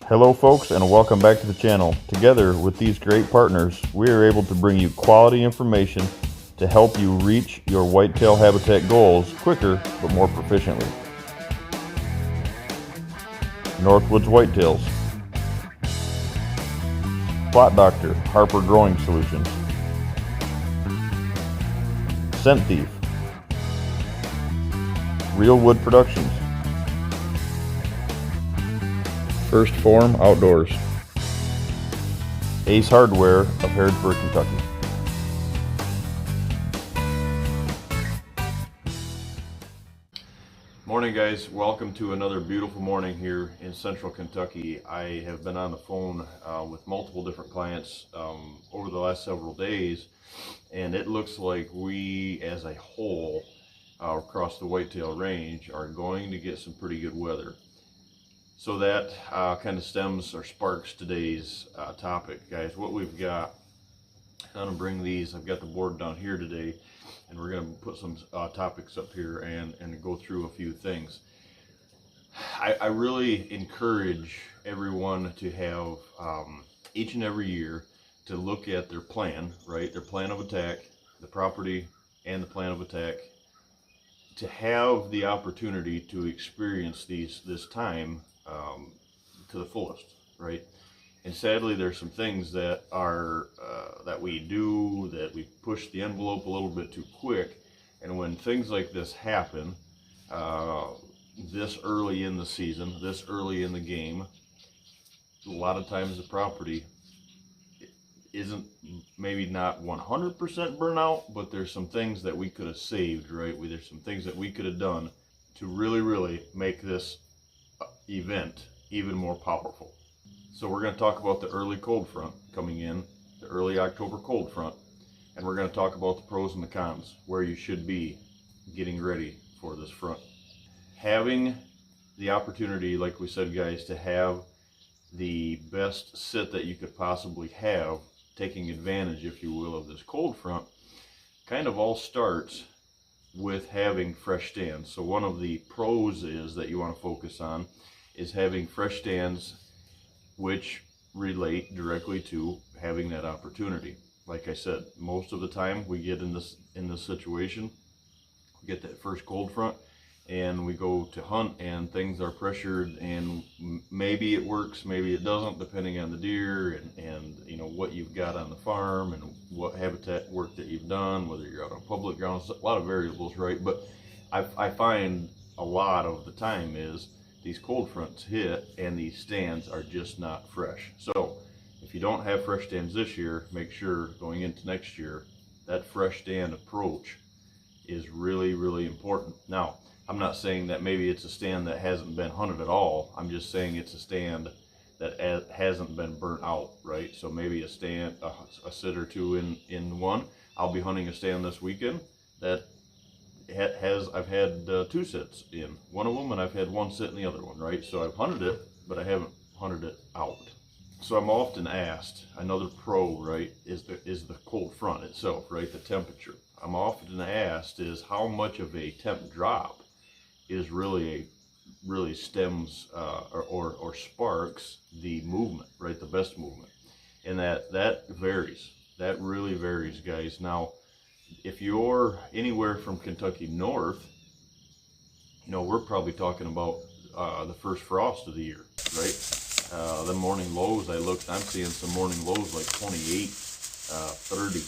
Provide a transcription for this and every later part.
Hello folks, and welcome back to the channel. Together with these great partners, we are able to bring you quality information to help you reach your whitetail habitat goals quicker but more proficiently. Northwoods Whitetails, Plot Doctor, Harper Growing Solutions, Scent Thief, Real Wood Productions, First Form Outdoors, Ace Hardware of Harrodsburg, Kentucky. Morning guys, welcome to another beautiful morning here in central Kentucky. I have been on the phone with multiple different clients over the last several days, and it looks like we as a whole across the Whitetail Range are going to get some pretty good weather. So that kind of stems or sparks today's topic, guys. What we've got, I'm going to bring these, I've got the board down here today, and we're going to put some topics up here and go through a few things. I really encourage everyone to have each and every year to look at their plan, right? Their plan of attack, the property and the plan of attack, to have the opportunity to experience this time to the fullest, right? And sadly, there's some things that are that we do, that we push the envelope a little bit too quick, and when things like this happen, this early in the season, this early in the game, a lot of times the property isn't, maybe not 100% burnout, but there's some things that we could have saved, right? There's some things that we could have done to really make this event even more powerful. So we're going to talk about the early cold front coming in, the early October cold front, and we're going to talk about the pros and the cons, where you should be getting ready for this front. Having the opportunity, like we said guys, to have the best sit that you could possibly have, taking advantage, if you will, of this cold front, kind of all starts with having fresh stands. So one of the pros is that you want to focus on is having fresh stands, which relate directly to having that opportunity. Like I said, most of the time we get in this situation, we get that first cold front and we go to hunt and things are pressured, and maybe it works, maybe it doesn't, depending on the deer and you know what you've got on the farm and what habitat work that you've done, whether you're out on public grounds, a lot of variables, right? But I find a lot of the time is these cold fronts hit and these stands are just not fresh. So if you don't have fresh stands this year, make sure going into next year that fresh stand approach is really important. Now, I'm not saying that maybe it's a stand that hasn't been hunted at all. I'm just saying it's a stand that hasn't been burnt out, right? So maybe a stand, a sit or two in one. I'll be hunting a stand this weekend that I've had two sits in one of them, and I've had one sit in the other one, right? So I've hunted it, but I haven't hunted it out. So I'm often asked, another pro, right, is the cold front itself, right? The temperature. I'm often asked is how much of a temp drop is really stems or sparks the movement, right? The best movement, and that varies. That really varies, guys. Now, if you're anywhere from Kentucky north, you know, we're probably talking about the first frost of the year, right? The morning lows, I'm seeing some morning lows like 28, 30.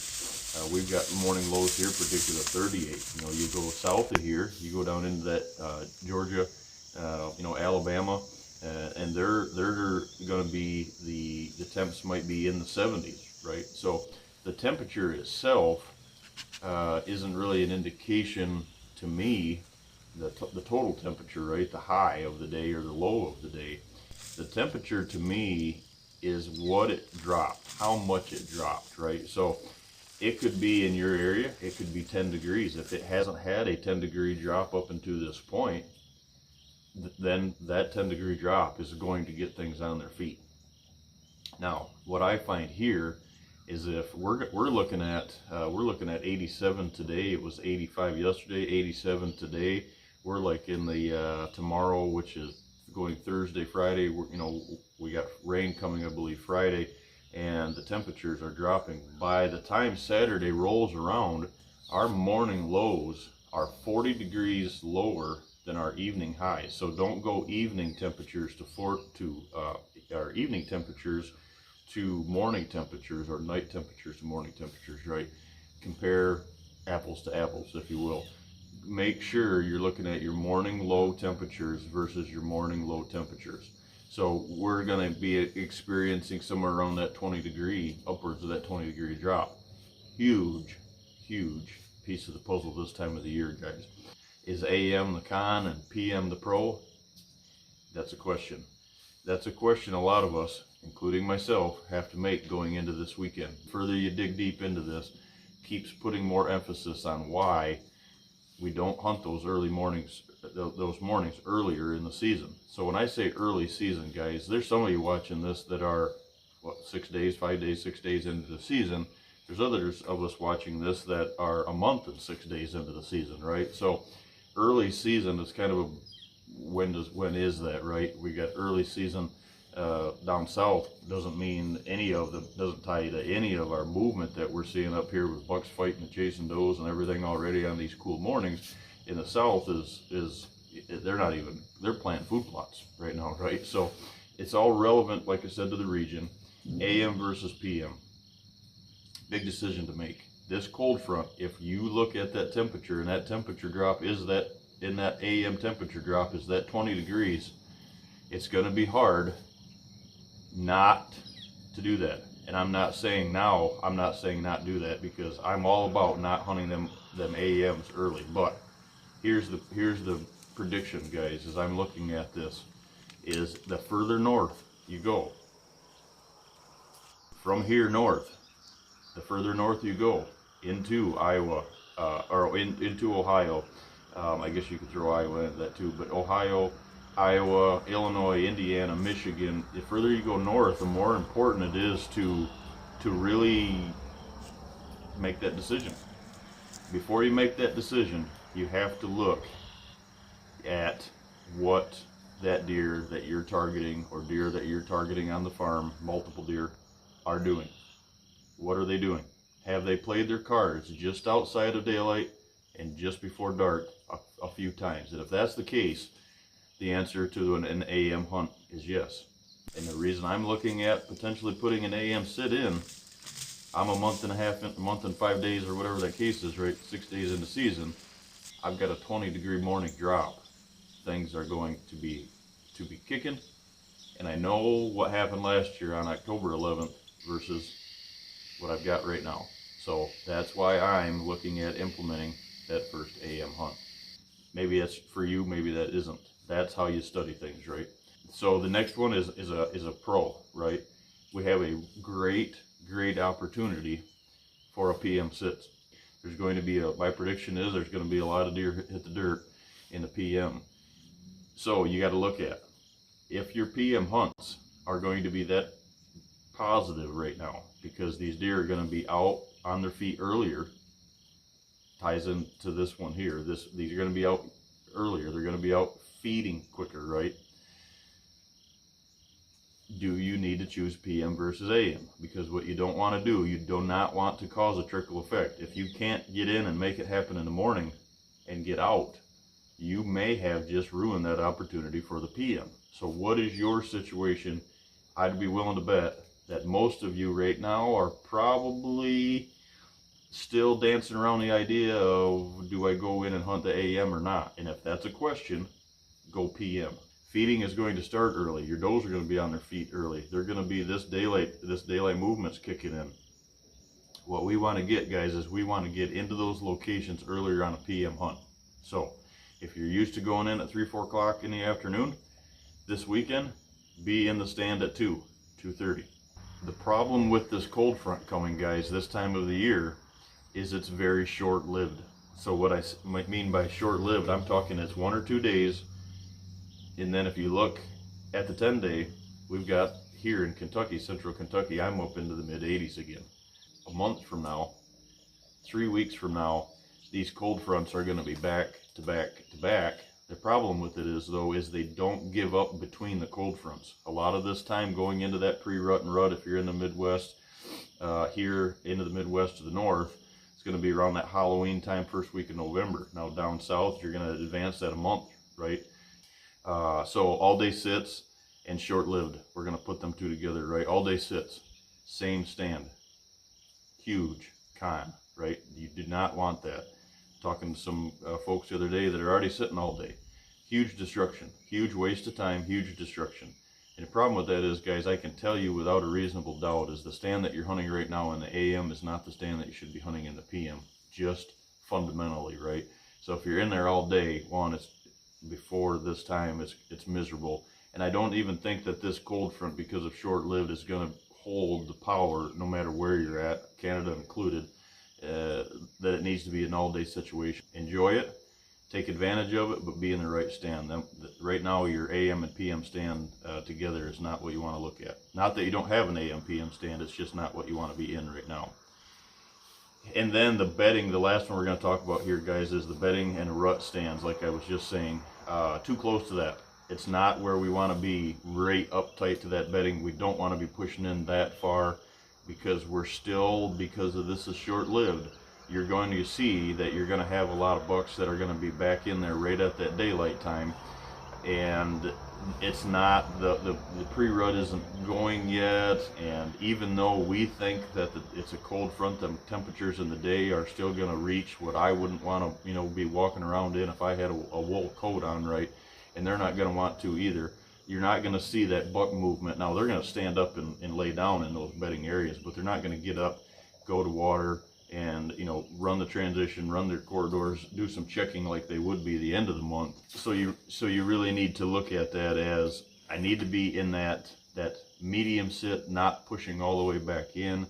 We've got morning lows here predicted of 38. You know, you go south of here, you go down into that Georgia, you know, Alabama, and they're going to be, the temps might be in the 70s, right? So the temperature itself isn't really an indication to me, the total temperature, right? The high of the day or the low of the day. The temperature to me is what it dropped, how much it dropped, right? So it could be in your area, it could be 10 degrees. If it hasn't had a 10-degree drop up until this point, then that 10-degree drop is going to get things on their feet. Now, what I find here is if we're looking at 87 today. It was 85 yesterday, 87 today. We're like in the tomorrow, which is going Thursday, Friday, you know, we got rain coming, I believe, Friday, and the temperatures are dropping. By the time Saturday rolls around, our morning lows are 40 degrees lower than our evening highs. So don't go evening temperatures our evening temperatures to morning temperatures, or night temperatures to morning temperatures, right? Compare apples to apples, if you will. Make sure you're looking at your morning low temperatures versus your morning low temperatures. So we're going to be experiencing somewhere around that 20 degree, upwards of that 20 degree drop. Huge piece of the puzzle this time of the year, guys. Is AM the con and PM the pro? That's a question. That's a question a lot of us, including myself, have to make going into this weekend. The further you dig deep into this, keeps putting more emphasis on why we don't hunt those early mornings, those mornings earlier in the season. So when I say early season, guys, there's some of you watching this that are, what, 6 days, 5 days, 6 days into the season. There's others of us watching this that are a month and 6 days into the season, right? So early season is kind of a, when is that, right? We got early season down south, doesn't mean any of them, doesn't tie to any of our movement that we're seeing up here with bucks fighting and chasing does and everything already on these cool mornings. In the south is they're planting food plots right now, right? So it's all relevant, like I said, to the region. AM versus PM. Big decision to make. This cold front, if you look at that temperature, and that temperature drop is that, in that AM temperature drop is that 20 degrees, it's going to be hard not to do that. And I'm not saying not do that, because I'm all about not hunting them AMs early. But here's the prediction, guys, as I'm looking at this, is the further north you go, from here north, the further north you go into Iowa, into Ohio, I guess you could throw Iowa into that too, but Ohio, Iowa, Illinois, Indiana, Michigan, the further you go north, the more important it is to really make that decision. Before you make that decision, you have to look at what that deer that you're targeting, or deer that you're targeting on the farm, multiple deer, are doing. What are they doing? Have they played their cards just outside of daylight and just before dark a few times? And if that's the case, the answer to an AM hunt is yes. And the reason I'm looking at potentially putting an AM sit in, I'm a month and 5 days, or whatever that case is, right? 6 days into season, I've got a 20 degree morning drop. Things are going to be kicking. And I know what happened last year on October 11th versus what I've got right now. So that's why I'm looking at implementing that first AM hunt. Maybe that's for you, maybe that isn't. That's how you study things, right? So the next one is a pro, right? We have a great opportunity for a PM sit. There's going to be my prediction is there's going to be a lot of deer hit the dirt in the PM. So you got to look at, if your PM hunts are going to be that positive right now, because these deer are going to be out on their feet earlier, ties into this one here. These are going to be out earlier. They're going to be out feeding quicker, right? Do you need to choose PM versus AM? Because what you don't want to do, you do not want to cause a trickle effect. If you can't get in and make it happen in the morning and get out, you may have just ruined that opportunity for the PM. So what is your situation? I'd be willing to bet that most of you right now are probably still dancing around the idea of, do I go in and hunt the AM or not? And if that's a question, go PM. Feeding is going to start early. Your does are going to be on their feet early. They're going to be this daylight movement's kicking in. What we want to get, guys, is we want to get into those locations earlier on a PM hunt. So if you're used to going in at 3, 4 o'clock in the afternoon, this weekend, be in the stand at 2:30. The problem with this cold front coming, guys, this time of the year, is it's very short-lived. So what I mean by short-lived, I'm talking it's 1 or 2 days. And then if you look at the 10-day, we've got here in Kentucky, central Kentucky, I'm up into the mid-80s again. A month from now, 3 weeks from now, these cold fronts are going to be back to back to back The problem with it is though, is they don't give up between the cold fronts. A lot of this time going into that pre-rut and rut, if you're in the Midwest, here into the Midwest to the north, it's going to be around that Halloween time, first week of November. Now down south, you're going to advance that a month, right? So all day sits and short-lived, we're going to put them two together, right? All day sits, same stand, huge con, right? You do not want that. Talking to some folks the other day that are already sitting all day. Huge destruction, huge waste of time, huge destruction. And the problem with that is, guys, I can tell you without a reasonable doubt, is the stand that you're hunting right now in the AM is not the stand that you should be hunting in the PM, just fundamentally, right? So if you're in there all day, one, it's before this time, it's miserable. And I don't even think that this cold front, because of short-lived, is going to hold the power no matter where you're at, Canada included, that it needs to be an all-day situation. Enjoy it, take advantage of it, but be in the right stand. Right now, your AM and PM stand together is not what you want to look at. Not that you don't have an AM PM stand, it's just not what you want to be in right now. And then the bedding, the last one we're going to talk about here, guys, is the bedding and rut stands. Like I was just saying, too close to that. It's not where we want to be, right up tight to that bedding. We don't want to be pushing in that far, because we're still, because of this is short-lived, you're going to see that you're going to have a lot of bucks that are going to be back in there right at that daylight time. And it's not, the pre-rut isn't going yet, and even though we think that it's a cold front, the temperatures in the day are still going to reach what I wouldn't want to, be walking around in if I had a wool coat on, right? And they're not going to want to either. You're not going to see that buck movement. Now they're going to stand up and lay down in those bedding areas, but they're not going to get up, go to water, and run the transition, run their corridors, do some checking like they would be the end of the month. So you really need to look at that as, I need to be in that medium sit, not pushing all the way back in.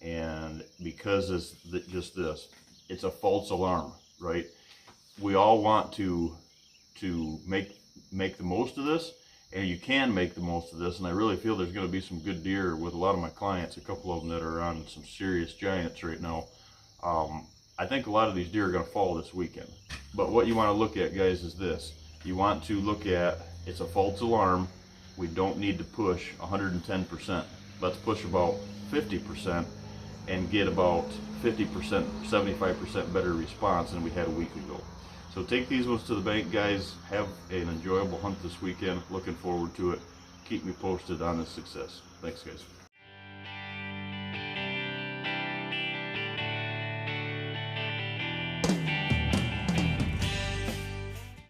And because it's just this, it's a false alarm, right? We all want to make the most of this. And you can make the most of this, and I really feel there's going to be some good deer with a lot of my clients, a couple of them that are on some serious giants right now. I think a lot of these deer are going to fall this weekend. But what you want to look at, guys, is this. You want to look at, it's a false alarm. We don't need to push 110%. Let's push about 50% and get about 50%, 75% better response than we had a week ago. So take these ones to the bank, guys. Have an enjoyable hunt this weekend. Looking forward to it. Keep me posted on the success. Thanks, guys.